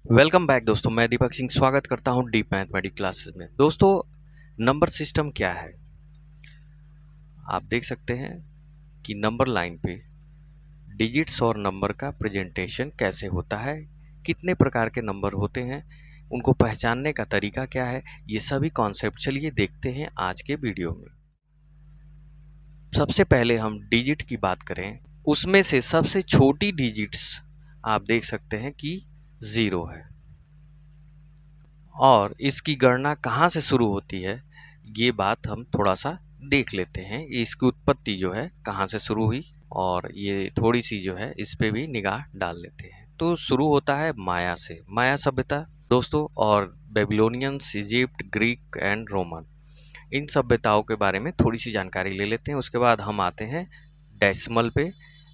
Welcome back दोस्तों। मैं दीपक सिंह स्वागत करता हूं डीप मैथमेटिक्स क्लासेस में। दोस्तों, नंबर सिस्टम क्या है? आप देख सकते हैं कि नंबर लाइन पे डिजिट्स और नंबर का प्रेजेंटेशन कैसे होता है, कितने प्रकार के नंबर होते हैं, उनको पहचानने का तरीका क्या है, ये सभी कॉन्सेप्ट चलिए देखते हैं आज के वीडियो में। सबसे पहले हम डिजिट की बात करें, उसमें से सबसे छोटी डिजिट्स आप देख सकते हैं कि 0 है। और इसकी गणना कहाँ से शुरू होती है, ये बात हम थोड़ा सा देख लेते हैं। इसकी उत्पत्ति जो है कहाँ से शुरू हुई, और ये थोड़ी सी जो है इस पे भी निगाह डाल लेते हैं। तो शुरू होता है माया से, माया सभ्यता दोस्तों, और Babylonians, Egypt, Greek and Roman, इन सभ्यताओं के बारे में थोड़ी सी जानकारी ले लेते हैं। उसके बाद हम आते हैं डेसिमल पे,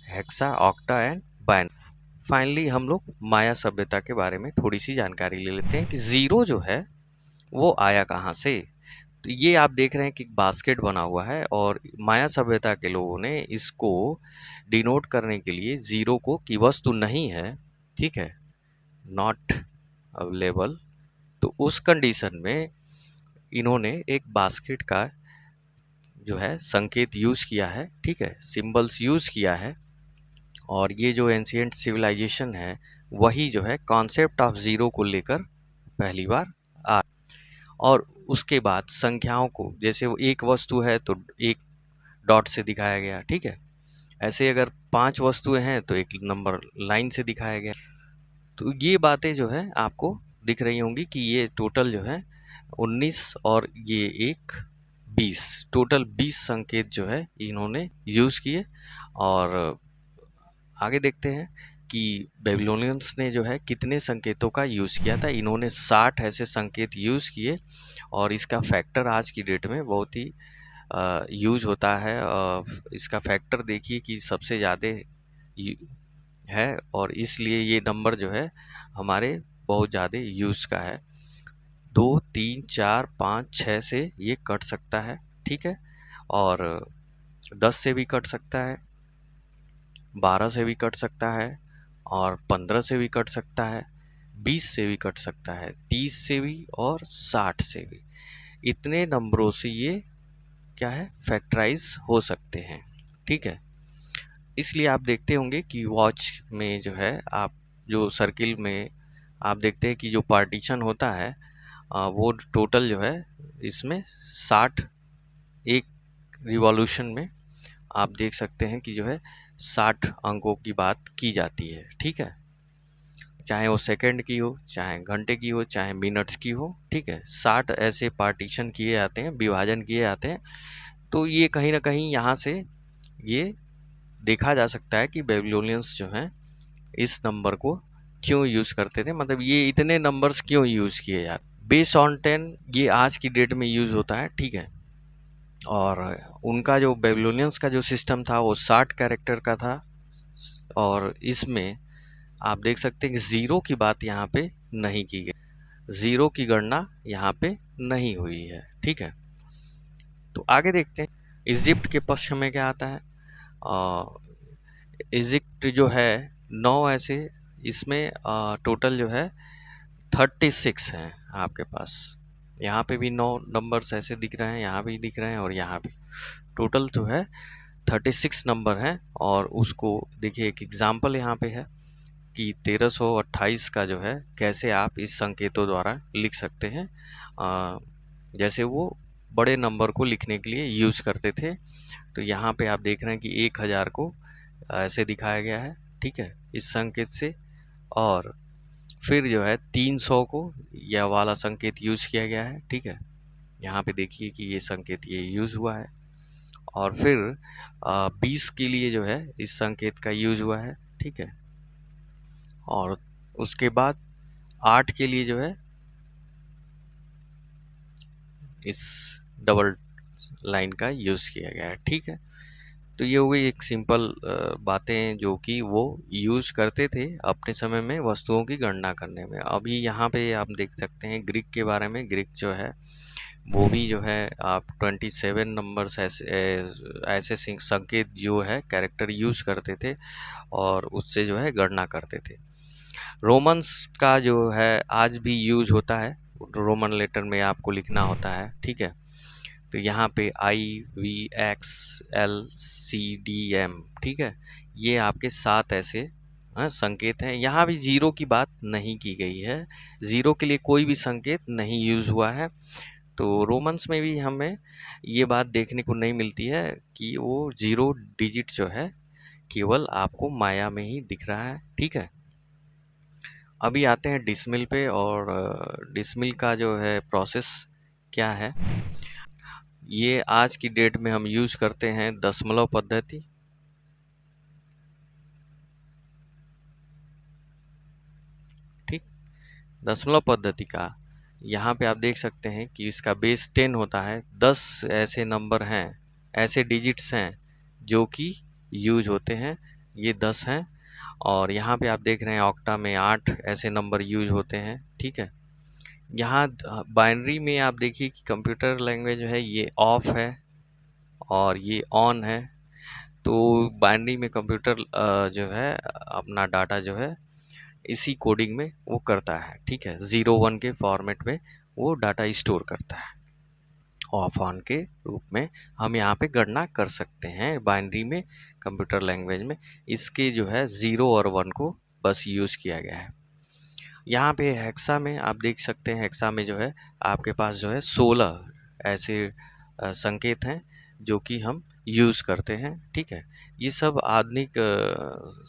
hexa, octa and binary. Finally हम लोग माया सभ्यता के बारे में थोड़ी सी जानकारी ले लेते हैं कि 0 जो है वो आया कहाँ से। तो ये आप देख रहे हैं कि बास्केट बना हुआ है, और माया सभ्यता के लोगों ने इसको डिनोट करने के लिए 0 को की वस्तु नहीं है, ठीक है, नॉट अवेलेबल, तो उस कंडीशन में इन्होंने एक बास्केट का जो है संकेत यूज किया है, ठीक है, सिंबल्स यूज किया है। और ये जो एंशिएंट सिविलाइजेशन है वही जो है कॉन्सेप्ट ऑफ 0 को लेकर पहली बार आ, और उसके बाद संख्याओं को, जैसे वो एक वस्तु है तो एक डॉट से दिखाया गया, ठीक है, ऐसे अगर 5 वस्तुएं हैं तो एक नंबर लाइन से दिखाया गया। तो ये बातें जो है आपको दिख रही होंगी कि ये टोटल जो है 19 और ये एक 20, टोटल 20 संकेत जो है इन्होंने यूज किए। और आगे देखते हैं कि बेबीलोनियंस ने जो है कितने संकेतों का यूज़ किया था। इन्होंने 60 ऐसे संकेत यूज़ किए, और इसका फैक्टर आज की डेट में बहुत ही यूज होता है। इसका फैक्टर देखिए कि सबसे ज़्यादा है, और इसलिए ये नंबर जो है हमारे बहुत ज़्यादा यूज़ का है। 2, 3, 4, 5, 6 से ये कट सकता है, ठीक है, और 10 से भी कट सकता है, 12 से भी कट सकता है, और 15 से भी कट सकता है, 20 से भी कट सकता है, 30 से भी, और 60 से भी। इतने नंबरों से ये क्या है, फैक्टराइज हो सकते हैं, ठीक है। इसलिए आप देखते होंगे कि वॉच में जो है आप जो सर्किल में आप देखते हैं कि जो पार्टीशन होता है वो टोटल जो है इसमें 60, एक रिवॉल्यूशन में आप देख सकते हैं कि जो है 60 अंकों की बात की जाती है, ठीक है, चाहे वो सेकंड की हो, चाहे घंटे की हो, चाहे मिनट्स की हो, ठीक है, 60 ऐसे पार्टीशन किए जाते हैं, विभाजन किए जाते हैं। तो ये कहीं ना कहीं यहाँ से ये देखा जा सकता है कि बेबीलोनियंस जो हैं इस नंबर को क्यों यूज़ करते थे, मतलब ये इतने नंबर्स क्यों यूज़ किए जाते। बेस ऑन 10 ये आज की डेट में यूज़ होता है, ठीक है, और उनका जो बेबीलोनियंस का जो सिस्टम था वो 60 कैरेक्टर का था। और इसमें आप देख सकते हैं कि 0 की बात यहाँ पे नहीं की गई, 0 की गणना यहाँ पे नहीं हुई है, ठीक है। तो आगे देखते हैं इजिप्ट के पक्ष में क्या आता है। इजिप्ट जो है 9 ऐसे, इसमें टोटल जो है 36 हैं आपके पास। यहाँ पे भी 9 नंबर्स ऐसे दिख रहे हैं, यहाँ भी दिख रहे हैं, और यहाँ भी टोटल जो है 36 नंबर हैं। और उसको देखिए एक एग्जाम्पल यहाँ पे है कि 1328 का जो है कैसे आप इस संकेतों द्वारा लिख सकते हैं, जैसे वो बड़े नंबर को लिखने के लिए यूज़ करते थे। तो यहाँ पे आप देख रहे हैं कि 1000 को ऐसे दिखाया गया है, ठीक है, इस संकेत से। और फिर जो है 300 को यह वाला संकेत यूज किया गया है, ठीक है, यहाँ पे देखिए कि ये संकेत ये यूज हुआ है। और फिर 20 के लिए जो है इस संकेत का यूज हुआ है, ठीक है, और उसके बाद 8 के लिए जो है इस डबल लाइन का यूज किया गया है, ठीक है। तो ये हो गई एक सिंपल बातें जो कि वो यूज़ करते थे अपने समय में वस्तुओं की गणना करने में। अभी यहाँ पे आप देख सकते हैं ग्रीक के बारे में। ग्रीक जो है वो भी जो है आप 27 नंबर्स ऐसे संकेत जो है कैरेक्टर यूज़ करते थे, और उससे जो है गणना करते थे। रोमन्स का जो है आज भी यूज होता है, रोमन लेटर में आपको लिखना होता है, ठीक है। तो यहाँ पे IVXLCDM, ठीक है, ये आपके 7 ऐसे संकेत हैं। यहाँ भी जीरो की बात नहीं की गई है, जीरो के लिए कोई भी संकेत नहीं यूज हुआ है। तो रोमन्स में भी हमें ये बात देखने को नहीं मिलती है कि वो जीरो डिजिट जो है केवल आपको माया में ही दिख रहा है, ठीक है। अभी आते हैं डिसमिल पे, और डिसमिल का जो है प्रोसेस क्या है, ये आज की डेट में हम यूज करते हैं दशमलव पद्धति। ठीक, दशमलव पद्धति का यहाँ पे आप देख सकते हैं कि इसका बेस 10 होता है। 10 ऐसे नंबर हैं, ऐसे डिजिट्स हैं जो कि यूज होते हैं, ये 10 हैं। और यहाँ पे आप देख रहे हैं ऑक्टा में 8 ऐसे नंबर यूज होते हैं, ठीक है। यहाँ बाइनरी में आप देखिए कि कंप्यूटर लैंग्वेज जो है ये ऑफ है और ये ऑन है। तो बाइनरी में कंप्यूटर जो है अपना डाटा जो है इसी कोडिंग में वो करता है, ठीक है। 0 1 के फॉर्मेट में वो डाटा स्टोर करता है। ऑफ ऑन के रूप में हम यहाँ पे गणना कर सकते हैं बाइनरी में, कंप्यूटर लैंग्वेज में इसके जो है 0 और 1 को बस यूज़ किया गया है। यहाँ पे हेक्सा में आप देख सकते हैं, हेक्सा में जो है आपके पास जो है 16 ऐसे संकेत हैं जो कि हम यूज़ करते हैं, ठीक है। ये सब आधुनिक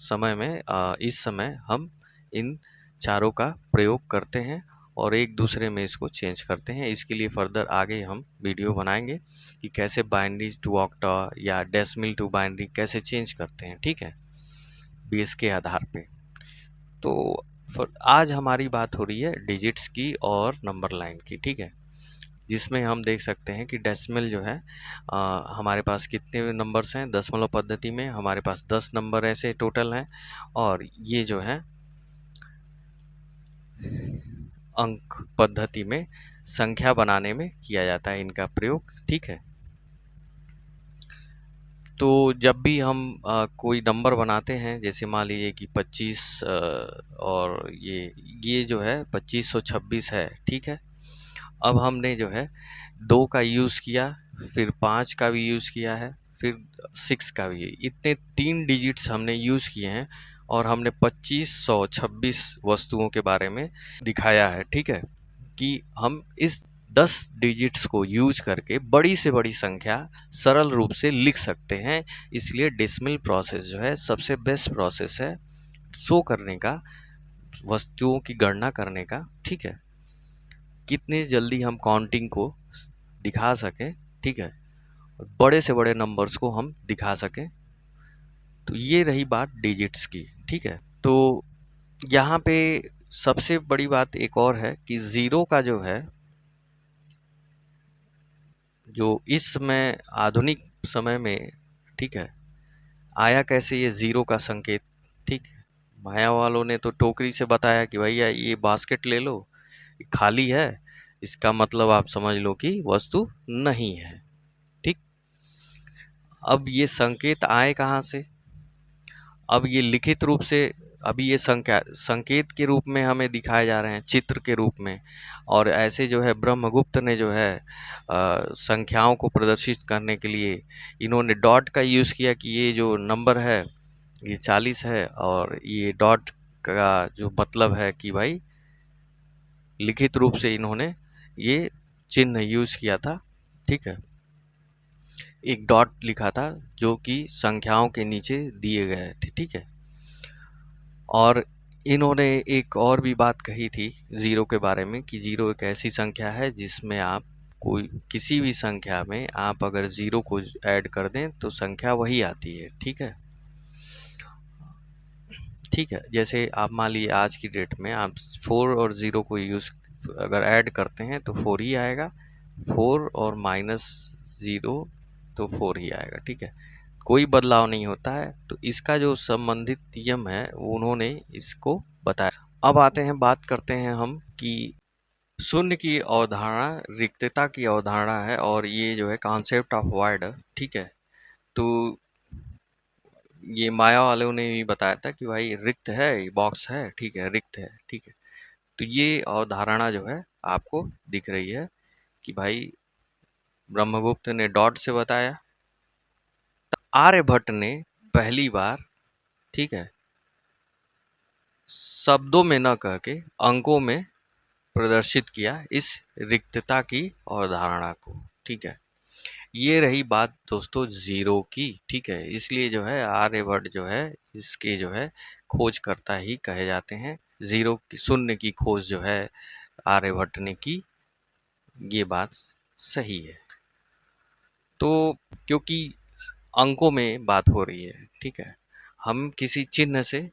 समय में इस समय हम इन चारों का प्रयोग करते हैं और एक दूसरे में इसको चेंज करते हैं। इसके लिए फर्दर आगे हम वीडियो बनाएंगे कि कैसे बाइनरी टू ऑक्टा या डेसिमल टू बाइनरी कैसे चेंज करते हैं, ठीक है, बेस के आधार पे। तो आज हमारी बात हो रही है डिजिट्स की और नंबर लाइन की, ठीक है, जिसमें हम देख सकते हैं कि डेसिमल जो है हमारे पास कितने नंबर्स हैं। दशमलव पद्धति में हमारे पास 10 नंबर ऐसे टोटल हैं, और ये जो है अंक पद्धति में संख्या बनाने में किया जाता है इनका प्रयोग, ठीक है। तो जब भी हम कोई नंबर बनाते हैं, जैसे मान लीजिए कि 25 और ये जो है 2526 है, ठीक है। अब हमने जो है 2 का यूज़ किया, फिर 5 का भी यूज़ किया है, फिर 6 का भी, इतने 3 डिजिट्स हमने यूज़ किए हैं और हमने 2526 वस्तुओं के बारे में दिखाया है, ठीक है, कि हम इस 10 डिजिट्स को यूज करके बड़ी से बड़ी संख्या सरल रूप से लिख सकते हैं। इसलिए डेसिमल प्रोसेस जो है सबसे बेस्ट प्रोसेस है शो करने का, वस्तुओं की गणना करने का, ठीक है, कितने जल्दी हम काउंटिंग को दिखा सकें, ठीक है, बड़े से बड़े नंबर्स को हम दिखा सकें। तो ये रही बात डिजिट्स की, ठीक है। तो यहाँ पे सबसे बड़ी बात एक और है कि ज़ीरो का जो है, जो इस समय आधुनिक समय में, ठीक है, आया कैसे ये ज़ीरो का संकेत, ठीक है। माया वालों ने तो टोकरी से बताया कि भैया ये बास्केट ले लो, खाली है, इसका मतलब आप समझ लो कि वस्तु नहीं है, ठीक। अब ये संकेत आए कहाँ से, अब ये लिखित रूप से, अभी ये संकेत के रूप में हमें दिखाए जा रहे हैं, चित्र के रूप में। और ऐसे जो है ब्रह्मगुप्त ने जो है संख्याओं को प्रदर्शित करने के लिए इन्होंने डॉट का यूज़ किया कि ये जो नंबर है ये 40 है, और ये डॉट का जो मतलब है कि भाई लिखित रूप से इन्होंने ये चिन्ह यूज़ किया था, ठीक है, एक डॉट लिखा था जो कि संख्याओं के नीचे दिए गए थे, ठीक है। और इन्होंने एक और भी बात कही थी ज़ीरो के बारे में कि ज़ीरो एक ऐसी संख्या है जिसमें आप कोई किसी भी संख्या में आप अगर ज़ीरो को ऐड कर दें तो संख्या वही आती है, ठीक है, ठीक है। जैसे आप मान लीजिए आज की डेट में आप 4 और 0 को यूज़ अगर ऐड करते हैं तो 4 ही आएगा, 4 और -0 तो 4 ही आएगा, ठीक है, कोई बदलाव नहीं होता है। तो इसका जो संबंधित नियम है उन्होंने इसको बताया। अब आते हैं, बात करते हैं हम कि शून्य की अवधारणा रिक्तता की अवधारणा है, और ये जो है कॉन्सेप्ट ऑफ वाइड, ठीक है। तो ये माया वालों ने भी बताया था कि भाई रिक्त है, बॉक्स है, ठीक है, रिक्त है, ठीक है। तो ये अवधारणा जो है आपको दिख रही है कि भाई ब्रह्मगुप्त ने डॉट से बताया, आर्यभट्ट ने पहली बार, ठीक है, शब्दों में न कह के अंकों में प्रदर्शित किया इस रिक्तता की अवधारणा को, ठीक है। ये रही बात दोस्तों जीरो की, ठीक है। इसलिए जो है आर्यभट्ट जो है इसके जो है खोजकर्ता ही कहे जाते हैं। जीरो की, शून्य की खोज जो है आर्यभट्ट ने की, ये बात सही है। तो क्योंकि अंकों में बात हो रही है, ठीक है, हम किसी चिन्ह से,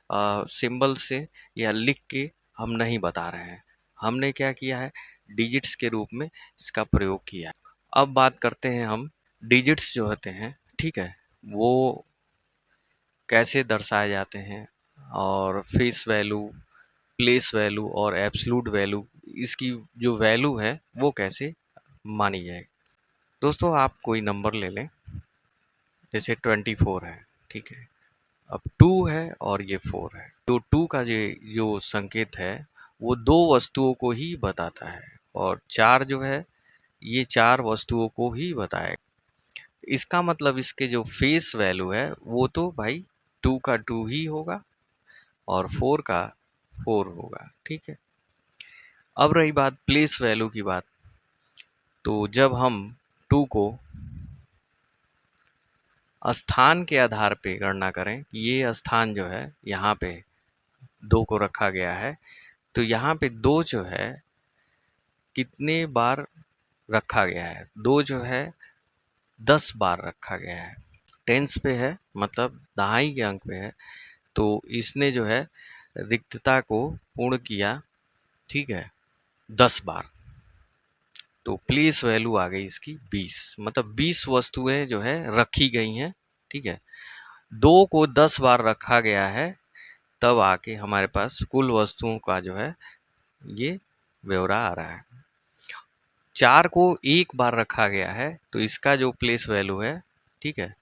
सिंबल से या लिख के हम नहीं बता रहे हैं। हमने क्या किया है, डिजिट्स के रूप में इसका प्रयोग किया है। अब बात करते हैं हम डिजिट्स जो होते हैं, ठीक है, वो कैसे दर्शाए जाते हैं, और फेस वैल्यू, प्लेस वैल्यू और एब्सलूट वैल्यू, इसकी जो वैल्यू है वो कैसे मानी जाए। दोस्तों आप कोई नंबर ले लें, जैसे 24 है, ठीक है, अब 2 है और ये 4 है। तो 2 का जो संकेत है वो दो वस्तुओं को ही बताता है, और 4 जो है ये 4 वस्तुओं को ही बताएगा। इसका मतलब इसके जो फेस वैल्यू है वो तो भाई 2 का 2 ही होगा और 4 का 4 होगा, ठीक है। अब रही बात प्लेस वैल्यू की बात, तो जब हम 2 को स्थान के आधार पे गणना करें, ये स्थान जो है यहाँ पे 2 को रखा गया है, तो यहाँ पे 2 जो है कितने बार रखा गया है, 2 जो है 10 बार रखा गया है। टेंस पे है, मतलब दहाई के अंक पे है, तो इसने जो है रिक्तता को पूर्ण किया, ठीक है, 10 बार। तो प्लेस वैल्यू आ गई इसकी 20, मतलब 20 वस्तुएं जो है रखी गई हैं, ठीक है। 2 को 10 बार रखा गया है, तब आके हमारे पास कुल वस्तुओं का जो है ये ब्यौरा आ रहा है। 4 को एक बार रखा गया है, तो इसका जो प्लेस वैल्यू है, ठीक है,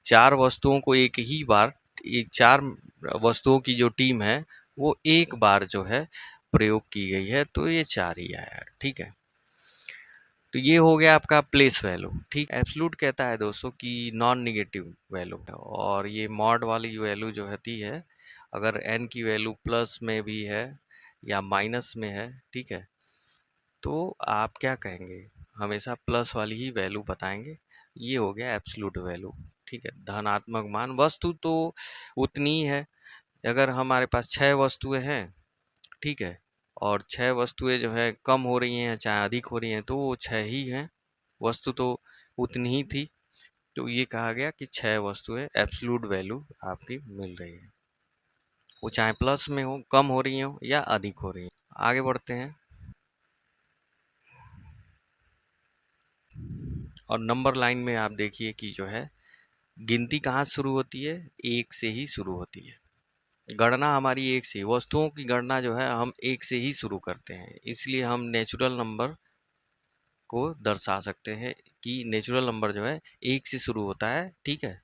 4 वस्तुओं को एक ही बार, एक 4 वस्तुओं की जो टीम है वो एक बार जो है प्रयोग की गई है, तो ये 4 ही आया है, ठीक है। तो ये हो गया आपका प्लेस वैल्यू, ठीक। एब्सलूट कहता है दोस्तों कि नॉन निगेटिव वैल्यू, और ये मॉड वाली वैल्यू जो होती है, अगर n की वैल्यू प्लस में भी है या माइनस में है, ठीक है, तो आप क्या कहेंगे, हमेशा प्लस वाली ही वैल्यू बताएंगे। ये हो गया एब्सलूट वैल्यू, ठीक है, धनात्मक मान। वस्तु तो उतनी ही है, अगर हमारे पास 6 वस्तुएं हैं, ठीक है, और 6 वस्तुएं जो है कम हो रही हैं चाहे अधिक हो रही हैं, तो वो 6 ही हैं, वस्तु तो उतनी ही थी। तो ये कहा गया कि 6 वस्तुएं एब्सलूट वैल्यू आपकी मिल रही है, वो चाहे प्लस में हो, कम हो रही हो या अधिक हो रही हो। आगे बढ़ते हैं, और नंबर लाइन में आप देखिए कि जो है गिनती कहाँ शुरू होती है, 1 से ही शुरू होती है। गणना हमारी 1 से, वस्तुओं की गणना जो है हम 1 से ही शुरू करते हैं, इसलिए हम नेचुरल नंबर को दर्शा सकते हैं कि नेचुरल नंबर जो है 1 से शुरू होता है, ठीक है,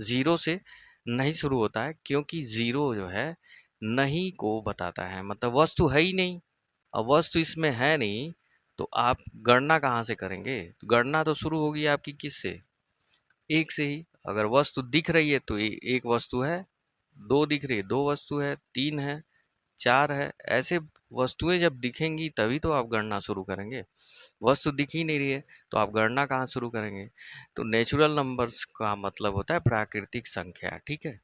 0 से नहीं शुरू होता है, क्योंकि 0 जो है नहीं को बताता है, मतलब वस्तु है ही नहीं। अब वस्तु इसमें है नहीं, तो आप गणना कहाँ से करेंगे, तो गणना तो शुरू होगी आपकी किससे, 1 से ही। अगर वस्तु दिख रही है तो एक वस्तु है, 2 दिख रही है 2 वस्तु है, 3 है, 4 है, ऐसे वस्तुएं जब दिखेंगी तभी तो आप गणना शुरू करेंगे। वस्तु दिख ही नहीं रही है तो आप गणना कहाँ शुरू करेंगे। तो नेचुरल नंबर्स का मतलब होता है प्राकृतिक संख्या, ठीक है।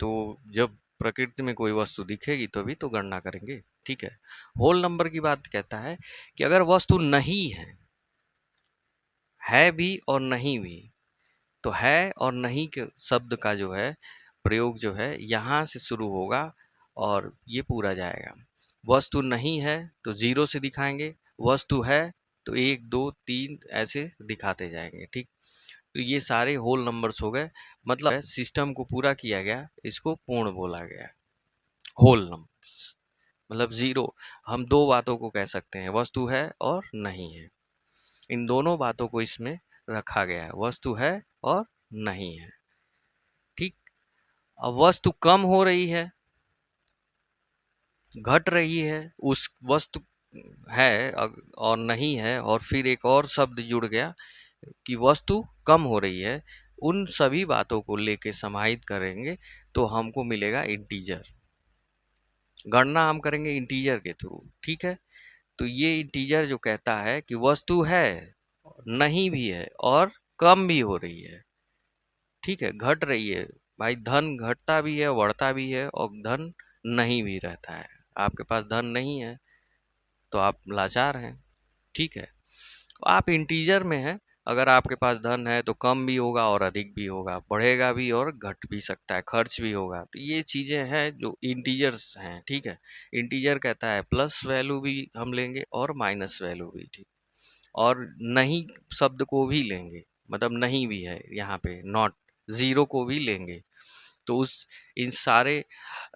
तो जब प्रकृति में कोई वस्तु दिखेगी तभी तो गणना करेंगे, ठीक है। होल नंबर की बात कहता है कि अगर वस्तु नहीं है भी और नहीं भी, तो है और नहीं के शब्द का जो है प्रयोग जो है यहाँ से शुरू होगा और ये पूरा जाएगा। वस्तु नहीं है तो 0 से दिखाएंगे, वस्तु है तो 1 2 3 ऐसे दिखाते जाएंगे, ठीक। तो ये सारे होल नंबर्स हो गए, मतलब सिस्टम को पूरा किया गया, इसको पूर्ण बोला गया। होल नंबर्स मतलब 0, हम दो बातों को कह सकते हैं, वस्तु है और नहीं है। इन दोनों बातों को इसमें रखा गया है, वस्तु है और नहीं है। अब वस्तु कम हो रही है, घट रही है, उस वस्तु है और नहीं है, और फिर एक और शब्द जुड़ गया कि वस्तु कम हो रही है, उन सभी बातों को लेके समाहित करेंगे तो हमको मिलेगा इंटीजर। गणना हम करेंगे इंटीजर के थ्रू, ठीक है। तो ये इंटीजर जो कहता है कि वस्तु है, नहीं भी है और कम भी हो रही है, ठीक है, घट रही है। भाई धन घटता भी है, बढ़ता भी है, और धन नहीं भी रहता है। आपके पास धन नहीं है तो आप लाचार हैं, ठीक है। आप इंटीजर में हैं, अगर आपके पास धन है तो कम भी होगा और अधिक भी होगा, बढ़ेगा भी और घट भी सकता है, खर्च भी होगा। तो ये चीज़ें हैं जो इंटीजर्स हैं, ठीक है। इंटीजर कहता है प्लस वैल्यू भी हम लेंगे और माइनस वैल्यू भी, ठीक। और नहीं शब्द को भी लेंगे, मतलब नहीं भी है यहाँ पे, नॉट, ज़ीरो को भी लेंगे। तो उस इन सारे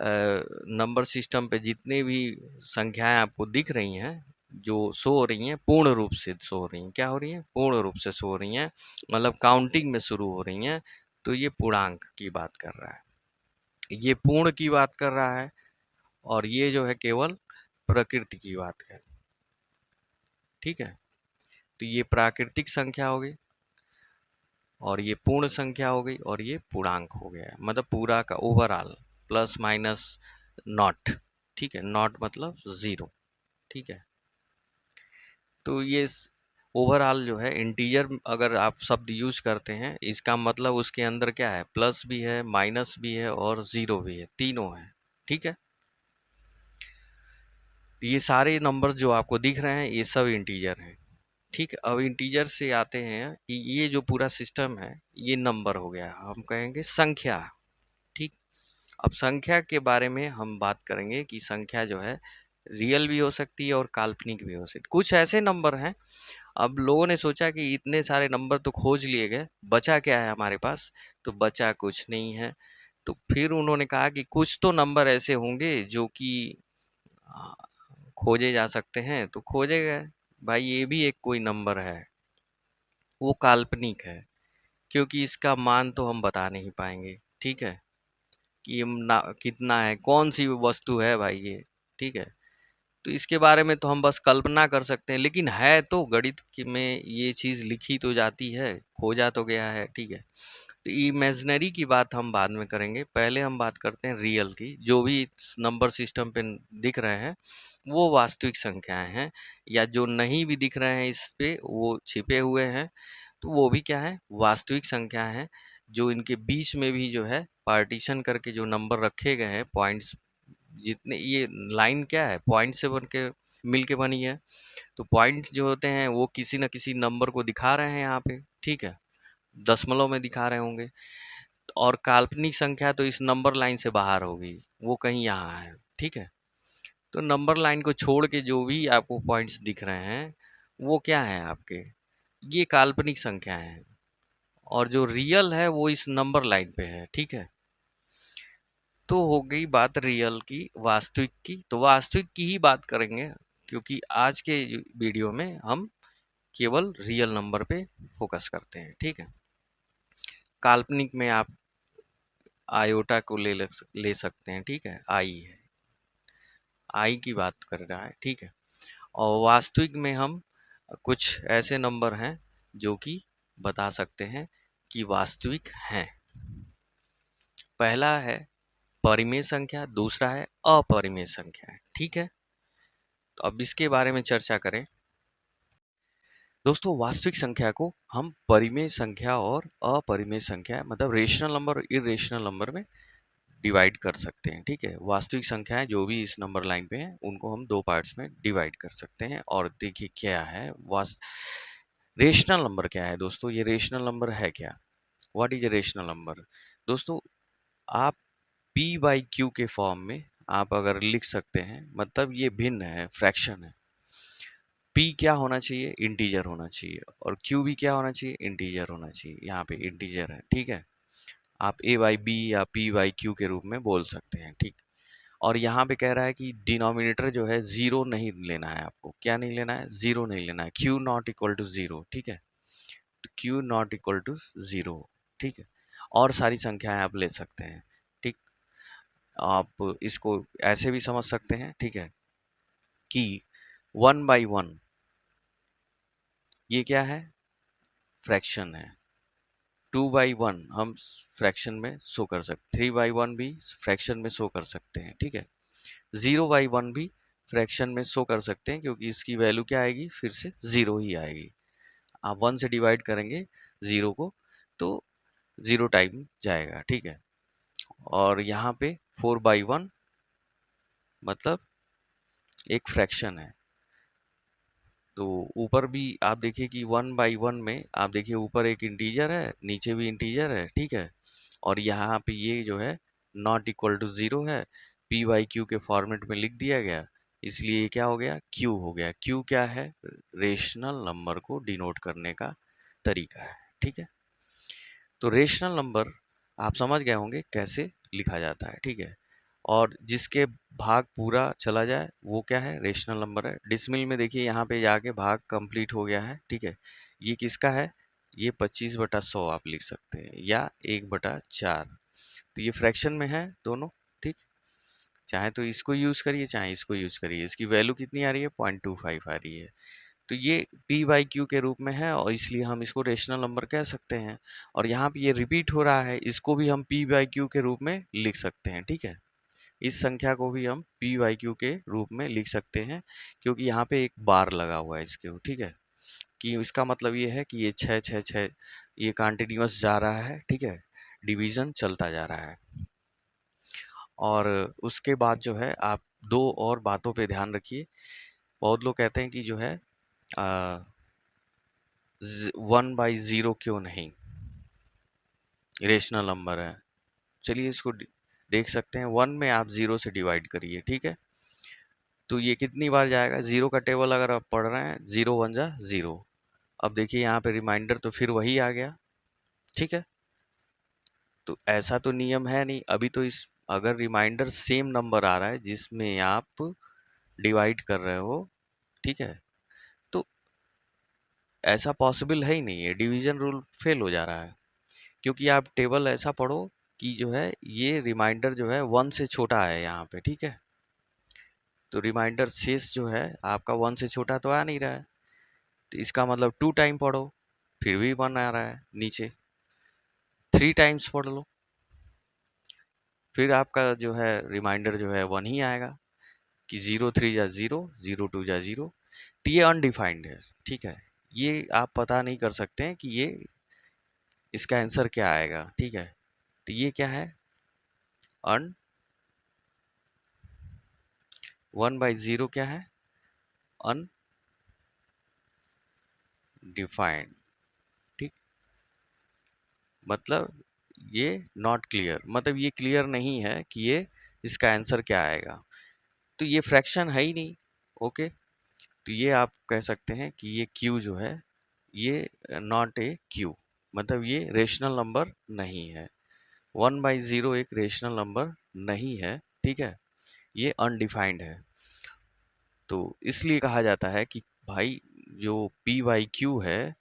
नंबर सिस्टम पे जितने भी संख्याएं आपको दिख रही हैं, जो शो हो रही हैं, पूर्ण रूप से शो हो रही हैं। क्या हो रही हैं? पूर्ण रूप से शो हो रही हैं, मतलब काउंटिंग में शुरू हो रही हैं। तो ये पूर्णांक की बात कर रहा है, ये पूर्ण की बात कर रहा है, और ये जो है केवल प्रकृति की बात है, ठीक है। तो ये प्राकृतिक संख्या हो गई, और ये पूर्ण संख्या हो गई, और ये पूर्णांक हो गया, मतलब पूरा का ओवरऑल प्लस माइनस नॉट, ठीक है। नॉट मतलब ज़ीरो, ठीक है। तो ये ओवरऑल जो है इंटीजर, अगर आप शब्द यूज करते हैं, इसका मतलब उसके अंदर क्या है, प्लस भी है, माइनस भी है और ज़ीरो भी है, तीनों है, ठीक है। ये सारे नंबर जो आपको दिख रहे हैं ये सब इंटीजर हैं, ठीक है। अब इंटीजर से आते हैं कि ये जो पूरा सिस्टम है ये नंबर हो गया, हम कहेंगे संख्या, ठीक। अब संख्या के बारे में हम बात करेंगे कि संख्या जो है रियल भी हो सकती है और काल्पनिक भी हो सकती है। कुछ ऐसे नंबर हैं, अब लोगों ने सोचा कि इतने सारे नंबर तो खोज लिए गए, बचा क्या है हमारे पास, तो बचा कुछ नहीं है। तो फिर उन्होंने कहा कि कुछ तो नंबर ऐसे होंगे जो कि आ, खोजे जा सकते हैं, तो खोजे गए। भाई ये भी एक कोई नंबर है, वो काल्पनिक है, क्योंकि इसका मान तो हम बता नहीं पाएंगे, ठीक है, कि कितना है, कौन सी वस्तु है भाई ये, ठीक है। तो इसके बारे में तो हम बस कल्पना कर सकते हैं, लेकिन है तो गणित में ये चीज़ लिखी तो जाती है, खोजा तो गया है, ठीक है। तो इमेजिनरी की बात हम बाद में करेंगे, पहले हम बात करते हैं रियल की। जो भी नंबर सिस्टम पे दिख रहे हैं वो वास्तविक संख्याएं हैं, या जो नहीं भी दिख रहे हैं इस पे, वो छिपे हुए हैं, तो वो भी क्या है, वास्तविक संख्या है। जो इनके बीच में भी जो है पार्टीशन करके जो नंबर रखे गए हैं, पॉइंट्स, जितने ये लाइन क्या है, पॉइंट से बन के मिल के बनी है। तो पॉइंट जो होते हैं वो किसी न किसी नंबर को दिखा रहे हैं यहाँ पे, ठीक है, दशमलव में दिखा रहे होंगे। और काल्पनिक संख्या तो इस नंबर लाइन से बाहर होगी, वो कहीं यहाँ है, ठीक है। तो नंबर लाइन को छोड़ के जो भी आपको पॉइंट्स दिख रहे हैं वो क्या है आपके, ये काल्पनिक संख्या है, और जो रियल है वो इस नंबर लाइन पे है, ठीक है। तो हो गई बात रियल की, वास्तविक की। तो वास्तविक की ही बात करेंगे, क्योंकि आज के वीडियो में हम केवल रियल नंबर पे फोकस करते हैं, ठीक है। काल्पनिक में आप आयोटा को ले सकते हैं, ठीक है, आई है, आई की बात कर रहा है, ठीक है। और वास्तविक में हम कुछ ऐसे नंबर हैं जो कि बता सकते हैं कि वास्तविक हैं। पहला है परिमेय संख्या, दूसरा है अपरिमेय संख्या, ठीक है। तो अब इसके बारे में चर्चा करें। दोस्तों वास्तविक संख्या को हम परिमेय संख्या और अपरिमेय संख्या, मतलब रेशनल नंबर और इरेशनल नंबर में डिवाइड कर सकते हैं, ठीक है। वास्तविक संख्याएं जो भी इस नंबर लाइन पे हैं उनको हम दो पार्ट्स में डिवाइड कर सकते हैं। और देखिए क्या है रेशनल नंबर क्या है दोस्तों, ये रेशनल नंबर है क्या, what is a rational number. दोस्तों आप p बाई क्यू के फॉर्म में आप अगर लिख सकते हैं, मतलब ये भिन्न है, फ्रैक्शन है। p क्या होना चाहिए, इंटीजर होना चाहिए, और q भी क्या होना चाहिए, इंटीजर होना चाहिए। यहाँ पे इंटीजर है, ठीक है। आप a बाई बी या p बाई क्यू के रूप में बोल सकते हैं, ठीक। और यहाँ पे कह रहा है कि डिनोमिनेटर जो है जीरो नहीं लेना है आपको, क्या नहीं लेना है, जीरो नहीं लेना है, q not equal to zero, ठीक है। q not equal to zero, ठीक है। और सारी संख्याएं आप ले सकते हैं, ठीक। आप इसको ऐसे भी समझ सकते हैं, ठीक है, कि 1/1 ये क्या है, फ्रैक्शन है। 2/1 हम फ्रैक्शन में शो कर सकते, 3/1 भी फ्रैक्शन में शो कर सकते हैं, ठीक है। 0/1 भी फ्रैक्शन में शो कर सकते हैं, क्योंकि इसकी वैल्यू क्या आएगी, फिर से 0 ही आएगी। आप 1 से डिवाइड करेंगे 0 को तो 0 टाइम जाएगा, ठीक है। और यहाँ पे 4/1 मतलब एक फ्रैक्शन है। तो ऊपर भी आप देखिए कि 1/1 में आप देखिए ऊपर एक इंटीजर है, नीचे भी इंटीजर है, ठीक है। और यहाँ पे ये जो है नॉट इक्वल टू 0 है, पी बाई क्यू के फॉर्मेट में लिख दिया गया, इसलिए ये क्या हो गया, क्यू हो गया। क्यू क्या है, रेशनल नंबर को डिनोट करने का तरीका है, ठीक है। तो रेशनल नंबर आप समझ गए होंगे कैसे लिखा जाता है, ठीक है। और जिसके भाग पूरा चला जाए वो क्या है, रेशनल नंबर है। डिसमिल में देखिए यहाँ पे जाके भाग कंप्लीट हो गया है, ठीक है। ये किसका है, ये 25/100 आप लिख सकते हैं, या 1/4। तो ये फ्रैक्शन में है दोनों, ठीक। चाहे तो इसको यूज करिए, चाहे इसको यूज करिए। इसकी वैल्यू कितनी आ रही है, 0.25 आ रही है। तो ये p बाई क्यू के रूप में है, और इसलिए हम इसको रेशनल नंबर कह सकते हैं। और यहाँ पे ये रिपीट हो रहा है, इसको भी हम p बाई क्यू के रूप में लिख सकते हैं, ठीक है। इस संख्या को भी हम p बाई क्यू के रूप में लिख सकते हैं, क्योंकि यहाँ पे एक बार लगा हुआ है इसके, ठीक है। कि इसका मतलब ये है कि ये 6 6 6 ये कंटिन्यूअस जा रहा है, ठीक है, डिवीजन चलता जा रहा है। और उसके बाद जो है आप दो और बातों पे ध्यान रखिए। बहुत लोग कहते हैं कि जो है 1/0 क्यों नहीं रेशनल नंबर है। चलिए इसको देख सकते हैं। 1 में आप 0 से डिवाइड करिए, ठीक है। तो ये कितनी बार जाएगा, 0 का टेबल अगर आप पढ़ रहे हैं, 0 1 जा 0। अब देखिए यहाँ पे रिमाइंडर तो फिर वही आ गया, ठीक है। तो ऐसा तो नियम है नहीं अभी तो। इस अगर रिमाइंडर सेम नंबर आ रहा है जिसमें आप डिवाइड कर रहे हो, ठीक है, तो ऐसा पॉसिबल है ही नहीं है, डिवीजन रूल फेल हो जा रहा है। क्योंकि आप टेबल ऐसा पढ़ो कि जो है ये रिमाइंडर जो है 1 से छोटा है यहाँ पे, ठीक है। तो रिमाइंडर शेष जो है आपका 1 से छोटा तो आ नहीं रहा है, तो इसका मतलब 2 टाइम पढ़ो, फिर भी 1 आ रहा है नीचे। 3 टाइम्स पढ़ लो, फिर आपका जो है रिमाइंडर जो है 1 ही आएगा, कि 0 3 जा 0, 0 2 जा 0। तो ये अनडिफाइंड है, ठीक है। ये आप पता नहीं कर सकते हैं कि ये इसका आंसर क्या आएगा, ठीक है। तो ये क्या है, 1/0 क्या है, अनडिफाइंड, ठीक। मतलब ये नॉट क्लियर, मतलब ये क्लियर नहीं है कि ये इसका आंसर क्या आएगा। तो ये फ्रैक्शन है ही नहीं, ओके। तो ये आप कह सकते हैं कि ये q जो है ये नॉट ए q, मतलब ये रेशनल नंबर नहीं है। 1/0 एक रेशनल नंबर नहीं है, ठीक है, ये अनडिफाइंड है। तो इसलिए कहा जाता है कि भाई जो p बाई क्यू है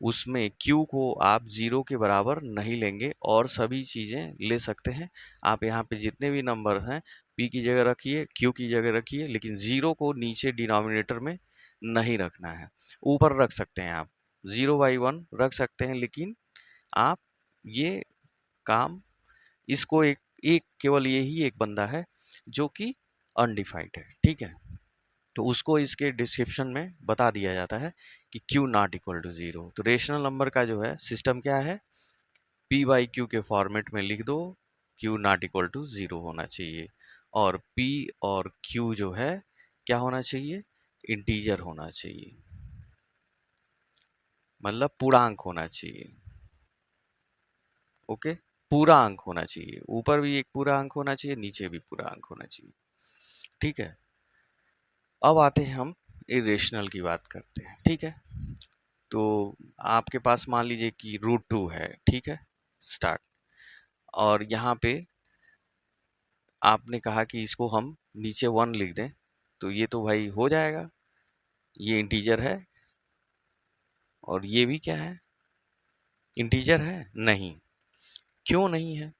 उसमें q को आप 0 के बराबर नहीं लेंगे, और सभी चीज़ें ले सकते हैं। आप यहाँ पे जितने भी नंबर हैं p की जगह रखिए, q की जगह रखिए, लेकिन 0 को नीचे डिनोमिनेटर में नहीं रखना है। ऊपर रख सकते हैं आप, 0/1 रख सकते हैं, लेकिन आप ये काम, इसको एक एक केवल यही एक बंदा है जो कि अनडिफाइंड है, ठीक है। तो उसको इसके डिस्क्रिप्शन में बता दिया जाता है कि q नॉट इक्वल टू 0। तो रेशनल नंबर का जो है सिस्टम क्या है, p बाई क्यू के फॉर्मेट में लिख दो, q नॉट इक्वल टू 0 होना चाहिए। और p और q जो है क्या होना चाहिए, इंटीजर होना चाहिए, मतलब पूर्णांक होना चाहिए, ओके। पूरा अंक होना चाहिए, ऊपर भी एक पूरा अंक होना चाहिए, नीचे भी पूरा अंक होना चाहिए, ठीक है। अब आते हैं हम इरेशनल की बात करते हैं, ठीक है। तो आपके पास मान लीजिए कि √2 है, ठीक है, स्टार्ट। और यहाँ पे आपने कहा कि इसको हम नीचे 1 लिख दें, तो ये तो भाई हो जाएगा, ये इंटीजर है। और ये भी क्या है, इंटीजर है नहीं। क्यों नहीं है,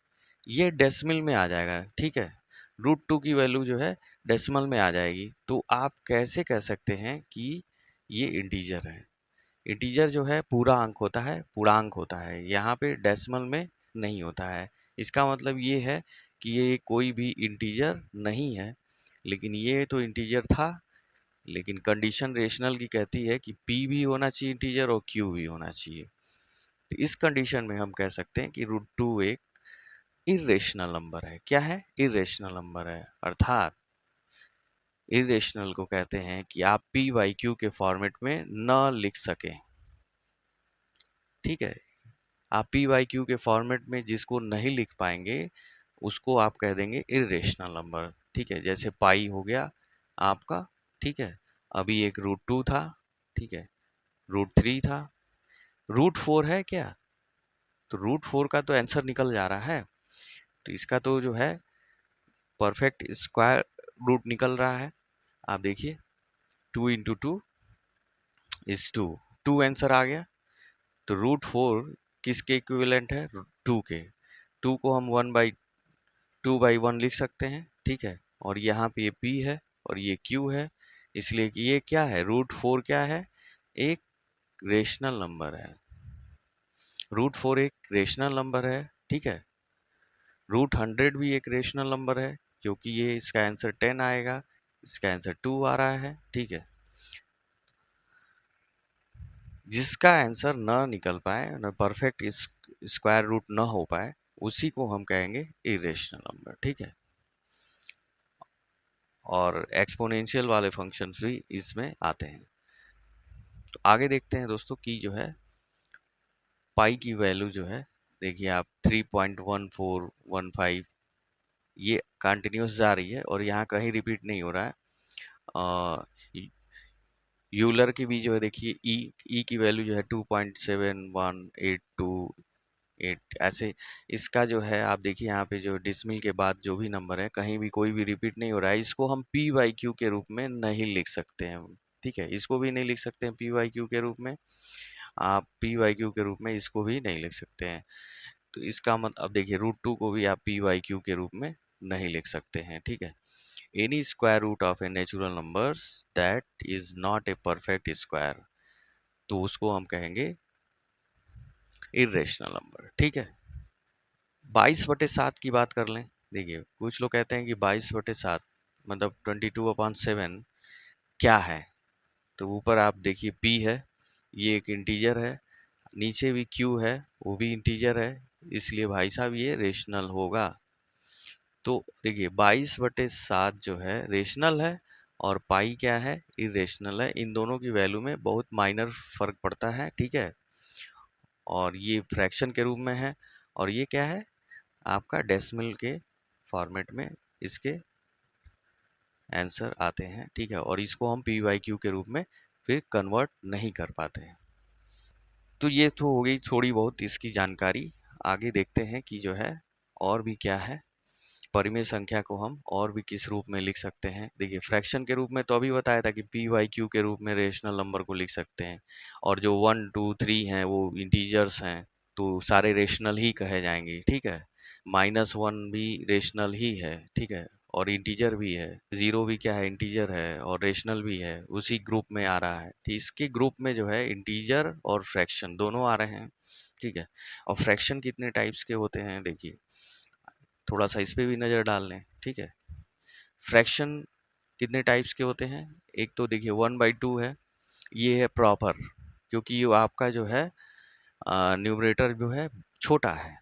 ये डेसिमल में आ जाएगा, ठीक है। √2 की वैल्यू जो है डेसिमल में आ जाएगी। तो आप कैसे कह सकते हैं कि ये इंटीजर है? इंटीजर जो है पूरा अंक होता है, पूर्णांक होता है, यहाँ पे डेसिमल में नहीं होता है। इसका मतलब ये है कि ये कोई भी इंटीजर नहीं है, लेकिन ये तो इंटीजर था, लेकिन कंडीशन रेशनल की कहती है कि p भी होना चाहिए इंटीजर और q भी होना चाहिए। तो इस कंडीशन में हम कह सकते हैं कि √2 एक इरेशनल नंबर है। क्या है? इरेशनल नंबर है। अर्थात इरेशनल को कहते हैं कि आप p बाई q के फॉर्मेट में न लिख सकें। ठीक है, आप p बाई q के फॉर्मेट में जिसको नहीं लिख पाएंगे उसको आप कह देंगे इरेशनल नंबर। ठीक है, जैसे पाई हो गया आपका। ठीक है, अभी एक √2 था। ठीक है, √3 था, √4 है क्या? तो √4 का तो आंसर निकल जा रहा है। तो इसका तो जो है परफेक्ट स्क्वायर रूट निकल रहा है। आप देखिए 2 इंटू 2 इज 2, 2 आंसर आ गया। तो √4 किसके इक्विवेलेंट है? 2 के। 2 को हम 2/1 लिख सकते हैं। ठीक है, और यहाँ पे ये p है और ये q है, इसलिए कि ये क्या है? √4 क्या है? एक रेशनल नंबर है। √4 एक रेशनल नंबर है। ठीक है, √100 भी एक रेशनल नंबर है, क्योंकि ये इसका आंसर 10 आएगा, इसका आंसर 2 आ रहा है। ठीक है, जिसका आंसर न निकल पाए, न परफेक्ट स्क्वायर रूट न हो पाए, उसी को हम कहेंगे इरेशनल नंबर। ठीक है, और एक्सपोनेंशियल वाले फंक्शंस भी इसमें आते हैं। तो आगे देखते हैं दोस्तों कि जो है पाई की वैल्यू जो है, देखिए आप 3.1415 ये कंटिन्यूस जा रही है और यहाँ कहीं रिपीट नहीं हो रहा है। यूलर की भी जो है देखिए ई की वैल्यू जो है 2.71828 ऐसे। इसका जो है आप देखिए यहाँ पे जो डिसमिल के बाद जो भी नंबर है कहीं भी कोई भी रिपीट नहीं हो रहा है। इसको हम p बाई क्यू के रूप में नहीं लिख सकते हैं। ठीक है, इसको भी नहीं लिख सकते हैं p बाई क्यू के रूप में। आप p बाई क्यू के रूप में इसको भी नहीं लिख सकते हैं। तो इसका मतलब अब देखिए √2 को भी आप p बाई क्यू के रूप में नहीं लिख सकते हैं। ठीक है, any square root of a natural numbers that is not a perfect square, तो उसको हम कहेंगे irrational नंबर। ठीक है, 22/7 की बात कर लें। देखिए कुछ लोग कहते हैं कि 22/7 मतलब 22/7 क्या है? तो ऊपर आप देखिए p है, ये एक इंटीजर है, नीचे भी q है, वो भी इंटीजर है, इसलिए भाई साहब ये रेशनल होगा। तो देखिए 22/7 जो है रेशनल है और पाई क्या है? इरेशनल है। इन दोनों की वैल्यू में बहुत माइनर फर्क पड़ता है। ठीक है, और ये फ्रैक्शन के रूप में है और ये क्या है? आपका डेसिमल के फॉर्मेट में इसके आंसर आते हैं। ठीक है, और इसको हम p बाई क्यू के रूप में फिर कन्वर्ट नहीं कर पाते हैं। तो ये तो हो गई थोड़ी बहुत इसकी जानकारी। आगे देखते हैं कि जो है और भी क्या है। परिमेय संख्या को हम और भी किस रूप में लिख सकते हैं? देखिए फ्रैक्शन के रूप में तो अभी बताया था कि p बाई क्यू के रूप में रेशनल नंबर को लिख सकते हैं, और जो 1 2 3 हैं वो इंटीजर्स हैं, तो सारे रेशनल ही कहे जाएंगे। ठीक है, -1 भी रेशनल ही है। ठीक है, और इंटीजर भी है, 0 भी क्या है? इंटीजर है और रेशनल भी है, उसी ग्रुप में आ रहा है। तो इसके ग्रुप में जो है इंटीजर और फ्रैक्शन दोनों आ रहे हैं। ठीक है, और फ्रैक्शन कितने टाइप्स के होते हैं देखिए, थोड़ा सा इस पे भी नज़र डाल लें। ठीक है, फ्रैक्शन कितने टाइप्स के होते हैं? एक तो देखिए 1/2 है, ये है प्रॉपर, क्योंकि ये आपका जो है न्यूमरेटर जो है छोटा है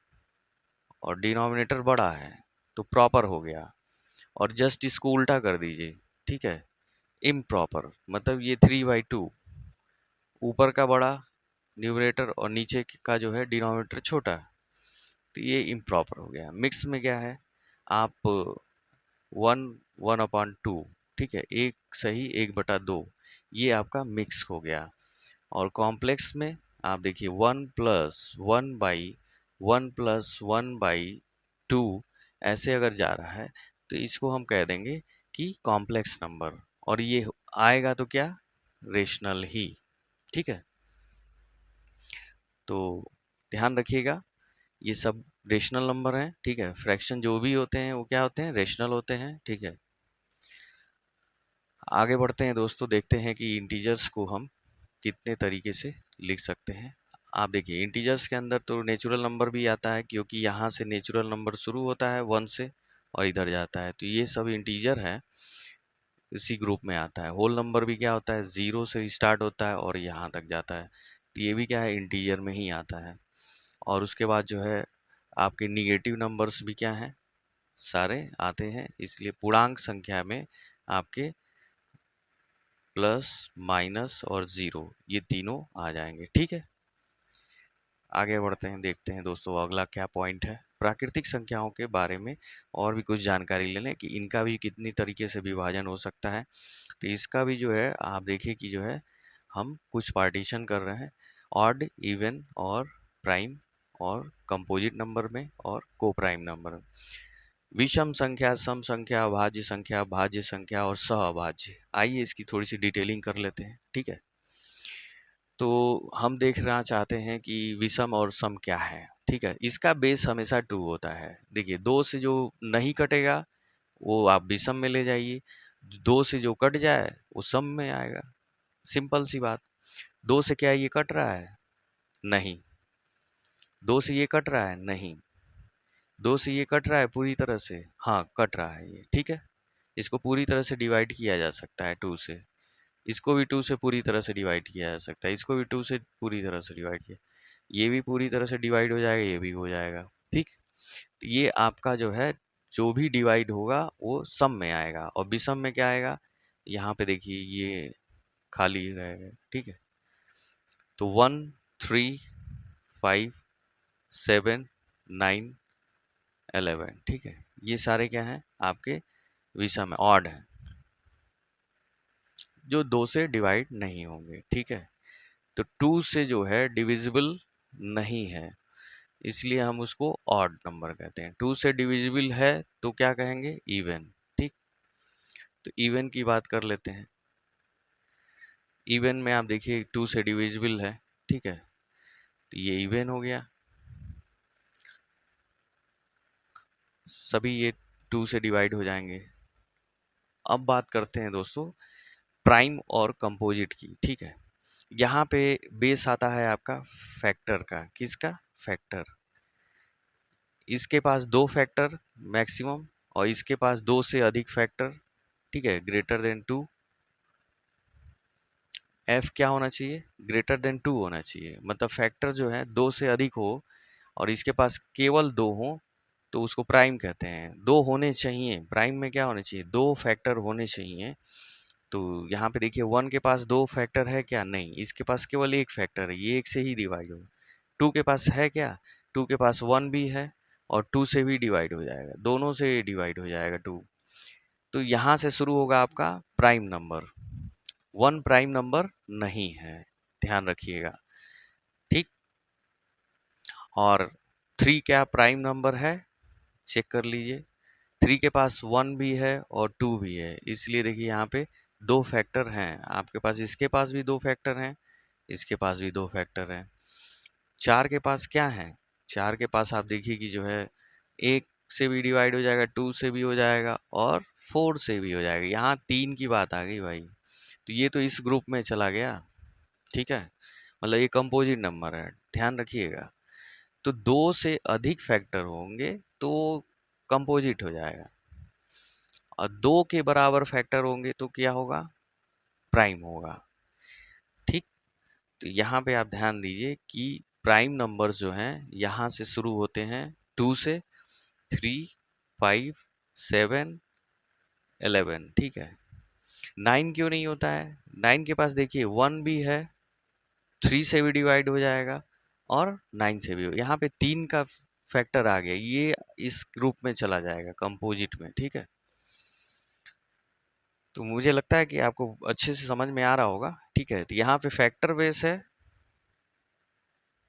और डिनोमिनेटर बड़ा है, तो प्रॉपर हो गया। और जस्ट इसको उल्टा कर दीजिए। ठीक है, इम्प्रॉपर मतलब ये 3/2, ऊपर का बड़ा न्यूमरेटर और नीचे का जो है डिनोमिनेटर छोटा, तो ये इम्प्रॉपर हो गया। मिक्स में क्या है? आप 1/2, ठीक है, 1/2, ये आपका मिक्स हो गया। और कॉम्प्लेक्स में आप देखिए 1+1/1+1/2 ऐसे अगर जा रहा है, तो इसको हम कह देंगे कि कॉम्प्लेक्स नंबर, और ये आएगा तो क्या? रेशनल ही। ठीक है, तो ध्यान रखिएगा, ये सब रेशनल नंबर हैं, ठीक है। फ्रैक्शन जो भी होते हैं वो क्या होते हैं, रेशनल होते हैं, ठीक है। आगे बढ़ते हैं दोस्तों, देखते हैं कि इंटीजर्स को हम कितने तरीके से लिख सकते हैं। आप देखिए इंटीजर्स के अंदर तो नेचुरल नंबर भी आता है, क्योंकि यहाँ से नेचुरल नंबर शुरू होता है 1 से और इधर जाता है, तो ये सब इंटीजर है, इसी ग्रुप में आता है। होल नंबर भी क्या होता है, 0 से स्टार्ट होता है और यहाँ तक जाता है, तो ये भी क्या है, इंटीजर में ही आता है। और उसके बाद जो है आपके निगेटिव नंबर्स भी क्या हैं, सारे आते हैं, इसलिए पूर्णांक संख्या में आपके प्लस, माइनस और ज़ीरो ये तीनों आ जाएंगे, ठीक है। आगे बढ़ते हैं, देखते हैं दोस्तों अगला क्या पॉइंट है। प्राकृतिक संख्याओं के बारे में और भी कुछ जानकारी ले लें कि इनका भी कितनी तरीके से विभाजन हो सकता है। तो इसका भी जो है आप देखिए कि जो है हम कुछ पार्टीशन कर रहे हैं, ऑड, इवन और प्राइम और कंपोजिट नंबर में और को प्राइम नंबर में। विषम संख्या, सम संख्या, भाज्य संख्या और सहअभाज्य। आइए इसकी थोड़ी सी डिटेलिंग कर लेते हैं, ठीक है। तो हम देखना चाहते हैं कि विषम और सम क्या है, ठीक है। इसका बेस हमेशा 2 होता है। देखिए 2 से जो नहीं कटेगा वो आप विषम में ले जाइए, 2 से जो कट जाए वो सम में आएगा। सिंपल सी बात। 2 से क्या ये कट रहा है, नहीं। 2 से ये कट रहा है, नहीं। 2 से ये कट रहा है पूरी तरह से, हाँ कट रहा है ये, ठीक है। इसको पूरी तरह से डिवाइड किया जा सकता है 2 से, इसको भी 2 से पूरी तरह से डिवाइड किया जा सकता है, इसको भी 2 से पूरी तरह से डिवाइड किया, ये भी पूरी तरह से डिवाइड हो जाएगा, ये भी हो जाएगा, ठीक। तो ये आपका जो है जो भी डिवाइड होगा वो सम में आएगा, और विषम में क्या आएगा, यहाँ पे देखिए ये खाली रहेगा, ठीक है। तो 1, 3, 5, 7, 9, 11, ठीक है। ये सारे क्या हैं आपके विषम है, ऑड है, जो 2 से डिवाइड नहीं होंगे, ठीक है। तो 2 से जो है डिविजिबल नहीं है, इसलिए हम उसको ऑड नंबर कहते हैं। 2 से डिविजिबल है तो क्या कहेंगे, इवन, ठीक। तो इवन की बात कर लेते हैं। इवन में आप देखिए 2 से डिविजिबल है, ठीक है, तो ये इवन हो गया। सभी ये 2 से डिवाइड हो जाएंगे। अब बात करते हैं दोस्तों प्राइम और कंपोजिट की, ठीक है। यहाँ पे बेस आता है आपका फैक्टर का, किसका, फैक्टर। इसके पास 2 फैक्टर मैक्सिमम और इसके पास 2 से अधिक फैक्टर, ठीक है, ग्रेटर देन 2। एफ क्या होना चाहिए, ग्रेटर देन 2 होना चाहिए, मतलब फैक्टर जो है 2 से अधिक हो और इसके पास केवल 2 हो तो उसको प्राइम कहते हैं। 2 होने चाहिए, प्राइम में क्या होने चाहिए, 2 फैक्टर होने चाहिए। तो यहाँ पे देखिए 1 के पास 2 फैक्टर है क्या, नहीं, इसके पास केवल 1 फैक्टर है, ये 1 से ही डिवाइड होगा। 2 के पास है क्या, 2 के पास 1 भी है और 2 से भी डिवाइड हो जाएगा, दोनों से डिवाइड हो जाएगा 2। तो यहाँ से शुरू होगा आपका प्राइम नंबर। 1 प्राइम नंबर नहीं है, ध्यान रखिएगा, ठीक। और 3 क्या प्राइम नंबर है, चेक कर लीजिए। 3 के पास 1 भी है और 2 भी है, इसलिए देखिए यहाँ पे 2 फैक्टर हैं आपके पास, इसके पास भी 2 फैक्टर हैं, इसके पास भी 2 फैक्टर हैं। 4 के पास क्या है, 4 के पास आप देखिए कि जो है 1 से भी डिवाइड हो जाएगा, 2 से भी हो जाएगा और 4 से भी हो जाएगा। यहाँ 3 की बात आ गई भाई, तो ये तो इस ग्रुप में चला गया, ठीक है, मतलब ये कंपोजिट नंबर है, ध्यान रखिएगा। तो 2 से अधिक फैक्टर होंगे तो कंपोजिट हो जाएगा, और 2 के बराबर फैक्टर होंगे तो क्या होगा, प्राइम होगा, ठीक। तो यहाँ पे आप ध्यान दीजिए कि प्राइम नंबर्स जो हैं यहाँ से शुरू होते हैं 2 से, 3, 5, 7, 11, ठीक है। 9 क्यों नहीं होता है, 9 के पास देखिए 1 भी है, 3 से भी डिवाइड हो जाएगा और 9 से भी, यहाँ पे 3 का फैक्टर आ गया, ये इस ग्रुप में चला जाएगा कंपोजिट में, ठीक है। तो मुझे लगता है कि आपको अच्छे से समझ में आ रहा होगा, ठीक है। तो यहाँ पे फैक्टर बेस है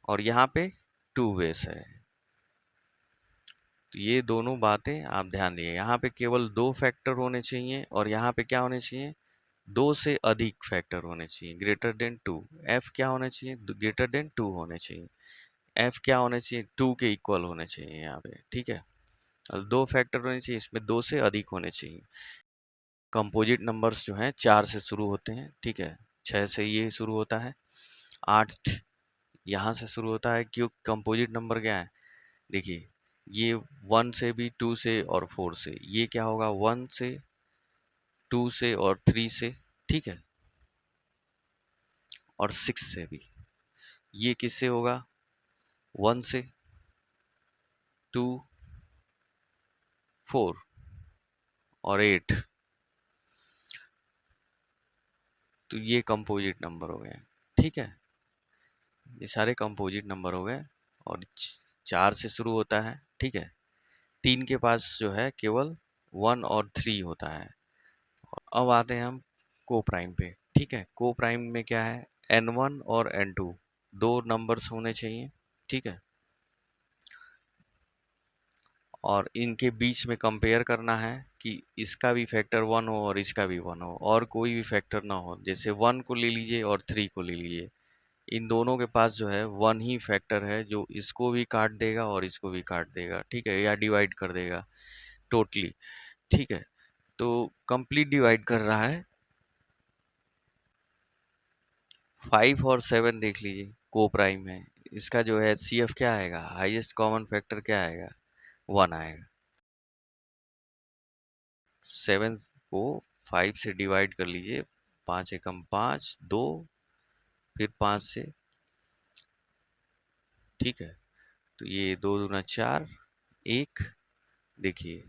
और यहाँ पे 2 बेस है, तो ये दोनों बातें आप ध्यान दिए। यहाँ पे केवल 2 फैक्टर होने चाहिए और यहाँ पे क्या होने चाहिए, 2 से अधिक फैक्टर होने चाहिए, ग्रेटर देन 2। एफ क्या होना चाहिए, ग्रेटर देन 2 होने चाहिए। एफ क्या होने चाहिए, 2 के इक्वल होने चाहिए यहाँ पे, ठीक है। और 2 फैक्टर होने चाहिए, इसमें 2 से अधिक होने चाहिए। कंपोजिट नंबर्स जो हैं 4 से शुरू होते हैं, ठीक है। 6 से ये शुरू होता है, 8 यहाँ से शुरू होता है। क्यों कंपोजिट नंबर क्या है, देखिए ये 1 से भी, 2 से और 4 से, ये क्या होगा 1 से, 2 से और 3 से, ठीक है, और 6 से भी। ये किससे होगा, 1 से, 2, 4 और 8। तो ये कंपोजिट नंबर हो गए, ठीक है। ये सारे कंपोजिट नंबर हो गए और 4 से शुरू होता है, ठीक है। 3 के पास जो है केवल 1 और 3 होता है। अब आते हैं हम को प्राइम पे, ठीक है। को प्राइम में क्या है, n1 और n2 दो नंबर्स होने चाहिए, ठीक है। और इनके बीच में कंपेयर करना है कि इसका भी फैक्टर 1 हो और इसका भी 1 हो, और कोई भी फैक्टर ना हो। जैसे 1 को ले लीजिए और 3 को ले लीजिए, इन दोनों के पास जो है 1 ही फैक्टर है जो इसको भी काट देगा और इसको भी काट देगा, ठीक है, या डिवाइड कर देगा टोटली, ठीक है। तो कंप्लीट डिवाइड कर रहा है। 5 और 7 देख लीजिए, को प्राइम है, इसका जो है HCF क्या आएगा, हाईएस्ट कॉमन फैक्टर क्या आएगा, 1 आएगा। 7 को 5 से डिवाइड कर लीजिए, 5 एकम 5, 2, फिर 5 से, ठीक है। तो ये 2 दूना 4, 1, देखिए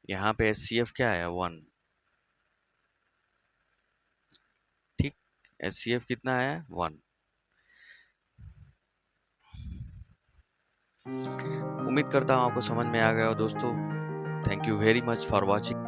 यहाँ पे HCF क्या है, 1, ठीक। HCF कितना है, 1। उम्मीद करता हूँ आपको समझ में आ गया हो दोस्तों। Thank you very much for watching.